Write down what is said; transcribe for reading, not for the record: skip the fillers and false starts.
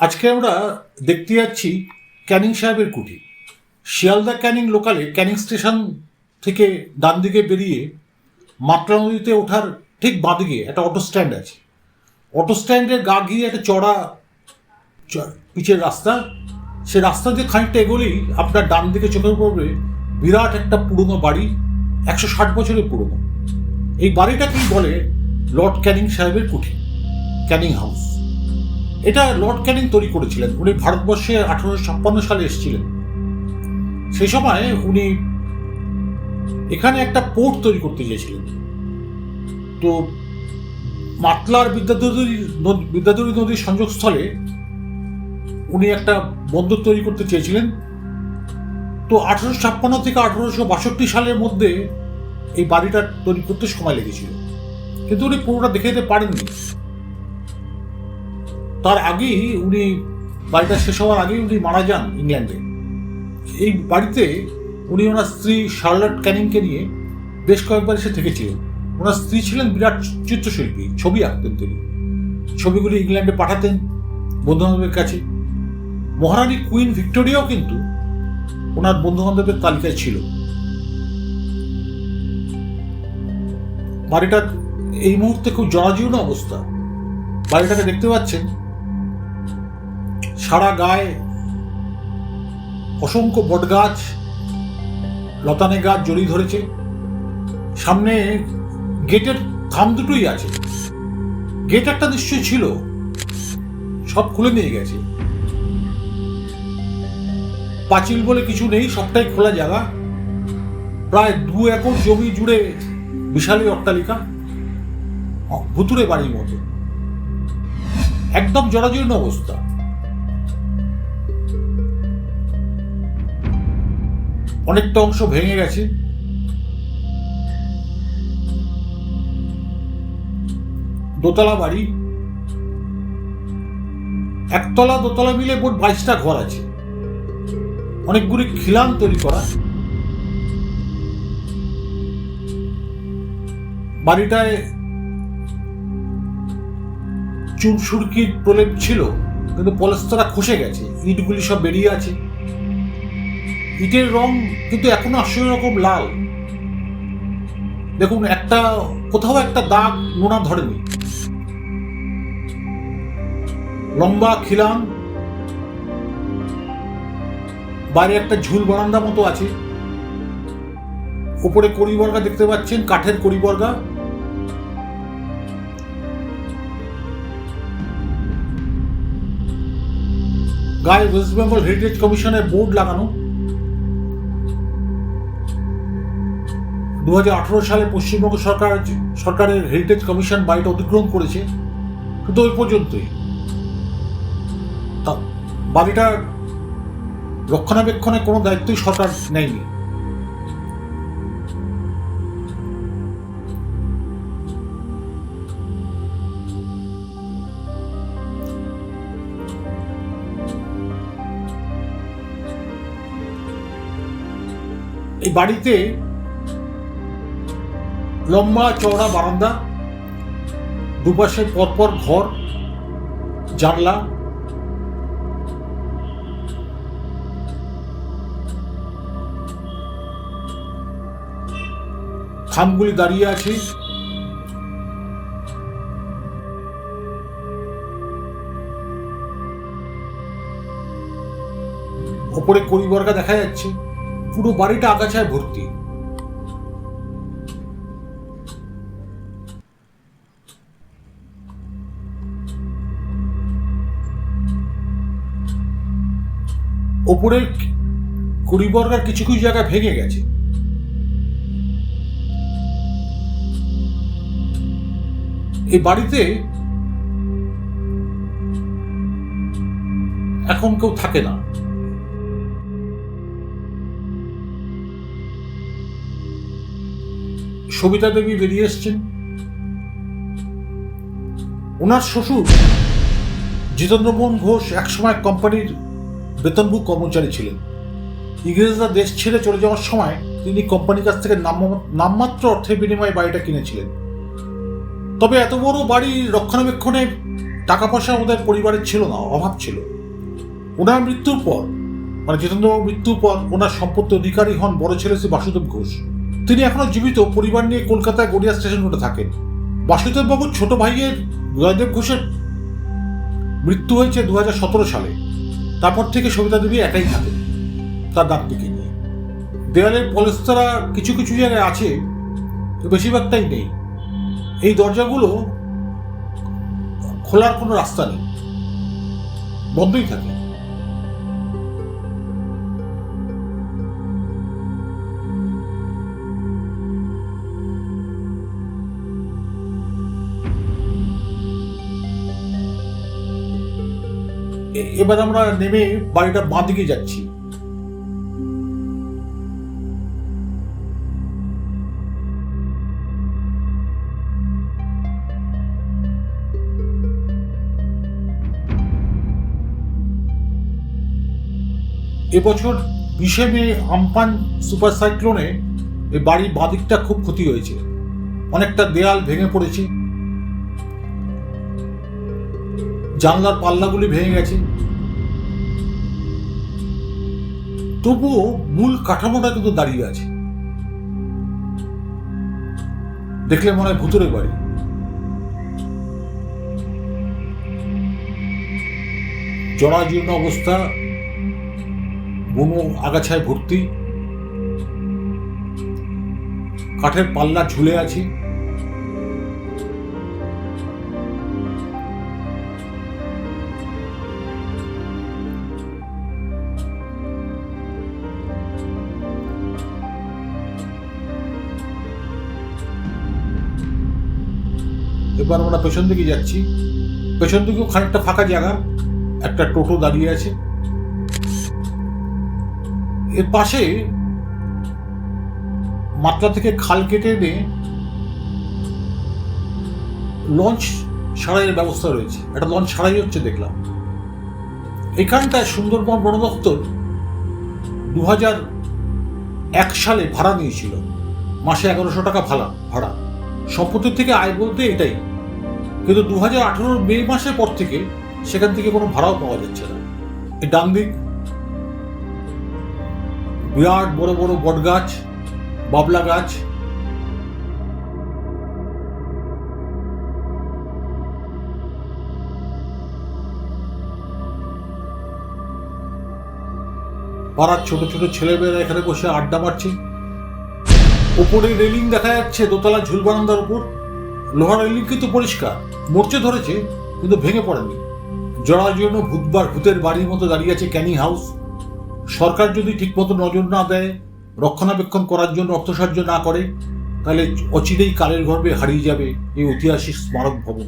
আজকে আমরা দেখতে যাচ্ছি ক্যানিং সাহেবের কুঠি। শিয়ালদা ক্যানিং লোকালে ক্যানিং স্টেশন থেকে ডান দিকে বেরিয়ে মাতলা নদীতে ওঠার ঠিক বাঁদিকে একটা অটো স্ট্যান্ড আছে। অটো স্ট্যান্ডের গা গিয়ে একটা চড়া পিচের রাস্তা। সে রাস্তা দিয়ে খানিকটা এগোলেই আপনার ডান দিকে চোখে পড়বে বিরাট একটা পুরনো বাড়ি, 160 বছরের পুরনো। এই বাড়িটাকেই বলে লর্ড ক্যানিং সাহেবের কুঠি, ক্যানিং হাউস। এটা লর্ড ক্যানিং তৈরি করেছিলেন। উনি ভারতবর্ষে 1856 সালে এসেছিলেন। সেই সময় উনি এখানে একটা পোর্ট তৈরি করতে চেয়েছিলেন। তো মাতলার বিদ্যাধরী নদীর সংযোগস্থলে উনি একটা বন্দর তৈরি করতে চেয়েছিলেন। তো 1856 থেকে 1862 সালের মধ্যে এই বাড়িটা তৈরি করতে সময় লেগেছিল, কিন্তু উনি পুরোটা দেখে যেতে পারেননি। তার আগেই উনি বাড়িটা শেষ হওয়ার আগেই উনি মারা যান ইংল্যান্ডে। এই বাড়িতে উনি ওনার স্ত্রী শার্লট ক্যানিংকে নিয়ে বেশ কয়েকবার এসে থেকেছিলেন। ওনার স্ত্রী ছিলেন বিরাট চিত্রশিল্পী, ছবি আঁকতেন তিনি। ছবিগুলি ইংল্যান্ডে পাঠাতেন বন্ধুবান্ধবের কাছে। মহারানী কুইন ভিক্টোরিয়াও কিন্তু ওনার বন্ধুবান্ধবের তালিকায় ছিল। বাড়িটার এই মুহূর্তে খুব জরাজীর্ণ অবস্থা। বাড়িটাকে দেখতে পাচ্ছেন, সারা গায়ে অসংখ্য বটগাছ, লতানে গাছ জড়িয়ে ধরেছে। সামনে গেটের থাম দুটোই আছে। গেট একটা নিশ্চয়ই ছিল, সব খুলে নিয়ে গেছে। পাঁচিল বলে কিছু নেই, সবটাই খোলা জায়গা। প্রায় 2 একর জমি জুড়ে বিশাল অট্টালিকা, ভুতুরে বাড়ির মতো। একদম জরাজীর্ণ অবস্থা। অনেকটা অংশ ভেঙে গেছে। দোতলা বাড়ি, একতলা দোতলা মিলে মোট 22টা ঘর আছে। অনেকগুলি খিলান তৈরি করা। বাড়িটায় চুন সুরকির প্রলেপ ছিল, কিন্তু পলেস্তরা খসে গেছে, ইটগুলি সব বেরিয়ে আছে। ইটের রং কিন্তু এখনো আশ্চর্য রকম লাল। দেখুন, কোথাও একটা দাগ নোনা ধরেনি। লম্বা খিলান, বাইরে একটা ঝুল বারান্দা মতো আছে। উপরে কড়িবর্গা দেখতে পাচ্ছেন, কাঠের কড়িবর্গা। গায়ে ওয়েস্ট বেঙ্গল হেরিটেজ কমিশনের বোর্ড লাগানো। 2018 সালে পশ্চিমবঙ্গ সরকারের হেরিটেজ কমিশন বাড়িটা অধিগ্রহণ করেছে, কিন্তু ওই পর্যন্তই। বাড়িটার রক্ষণাবেক্ষণের কোনো দায়িত্বই সরকার নেয়নি। এই বাড়িতে লম্বা চওড়া বারান্দা, দুপাশে পরপর ঘর, জানলা। থামগুলি দাঁড়িয়ে আছে। ওপরে কড়িবর্গা দেখা যাচ্ছে। পুরো বাড়িটা আগাছায় ভর্তি। ওপরের কড়িবর্গার কিছু কিছু জায়গা ভেঙে গেছে। এই বাড়িতে এখন কেউ থাকে না। সবিতা দেবী বেরিয়ে এসছেন। ওনার শ্বশুর জিতেন্দ্রমোহন ঘোষ একসময় কোম্পানির বেতনভোগ কর্মচারী ছিলেন। ইংরেজরা দেশ ছেড়ে চলে যাওয়ার সময় তিনি কোম্পানির কাছ থেকে নামমাত্র অর্থের বিনিময়ে বাড়িটা কিনেছিলেন। তবে এত বড় বাড়ি রক্ষণাবেক্ষণে টাকা পয়সা ওদের পরিবারের ছিল না, অভাব ছিল। ওনার মৃত্যুর পর, মানে জিতেন্দ্রবাবুর মৃত্যুর পর ওনার সম্পত্তি অধিকারী হন বড় ছেলে শ্রী বাসুদেব ঘোষ। তিনি এখনো জীবিত, পরিবার নিয়ে কলকাতায় গড়িয়া স্টেশন রোডে থাকেন। বাসুদেব বাবুর ছোট ভাইয়ের জয়দেব ঘোষের মৃত্যু হয়েছে 2017 সালে। তারপর থেকে সবিতা দেবী একাই থাকেন তার নাতনিকে নিয়ে। দেয়ালের পলেস্তরা কিছু কিছু জায়গায় আছে, বেশিরভাগটাই নেই। এই দরজাগুলো খোলার কোনো রাস্তা নেই, বন্ধই থাকে। এবার আমরা নেমে বাড়িটার বাঁ দিকে যাচ্ছি। এবছর 20শে মে আমপান সুপার সাইক্লোনে এই বাড়ির বাঁদিকটা খুব ক্ষতি হয়েছে, অনেকটা দেয়াল ভেঙে পড়েছে, জানলার পাল্লাগুলি ভেঙে গেছে। তবুও মূল কাঠামোটা কিন্তু দাঁড়িয়ে আছে। দেখলে মনে হয় ভুতুরে বাড়ি। জরাজীর্ণ অবস্থা, বুনো আগাছায় ভর্তি, কাঠের পাল্লা ঝুলে আছে। এবার আমরা পেছন দিকে যাচ্ছি। পেছন দিকেও খানিকটা ফাঁকা জায়গা, একটা টোটো দাঁড়িয়ে আছে। এর পাশে মাত্রা থেকে খাল কেটে এনে লঞ্চ সারাইয়ের ব্যবস্থা রয়েছে। একটা লঞ্চ সারাই হচ্ছে দেখলাম। এখানটায় সুন্দরবন বন দপ্তর 2001 সালে ভাড়া নিয়েছিল, মাসে 1100 টাকা ভাড়া। সম্পত্তির থেকে আয় বলতে এটাই। কিন্তু 2018 মে মাসের পর থেকে সেখান থেকে কোনো ভাড়াও পাওয়া যাচ্ছে না। এই ডান দিক বিরাট বড় বড় বট গাছ, বাবলা গাছ। পাড়ার ছোট ছোট ছেলেমেয়েরা এখানে বসে আড্ডা মারছে। উপরে রেলিং দেখা যাচ্ছে, দোতলা ঝুল বারান্দার উপর লোহার রেলিং কিন্তু পরিষ্কার, মরচে ধরেছে কিন্তু ভেঙে পড়েনি। জরাজীর্ণ ভূতের বাড়ির মতো দাঁড়িয়ে আছে ক্যানিং হাউস। সরকার যদি ঠিকমতো নজর না দেয়, রক্ষণাবেক্ষণ করার জন্য অর্থসাহায্য না করে, তাহলে অচিরেই কালের গর্ভে হারিয়ে যাবে এই ঐতিহাসিক স্মারক ভবন।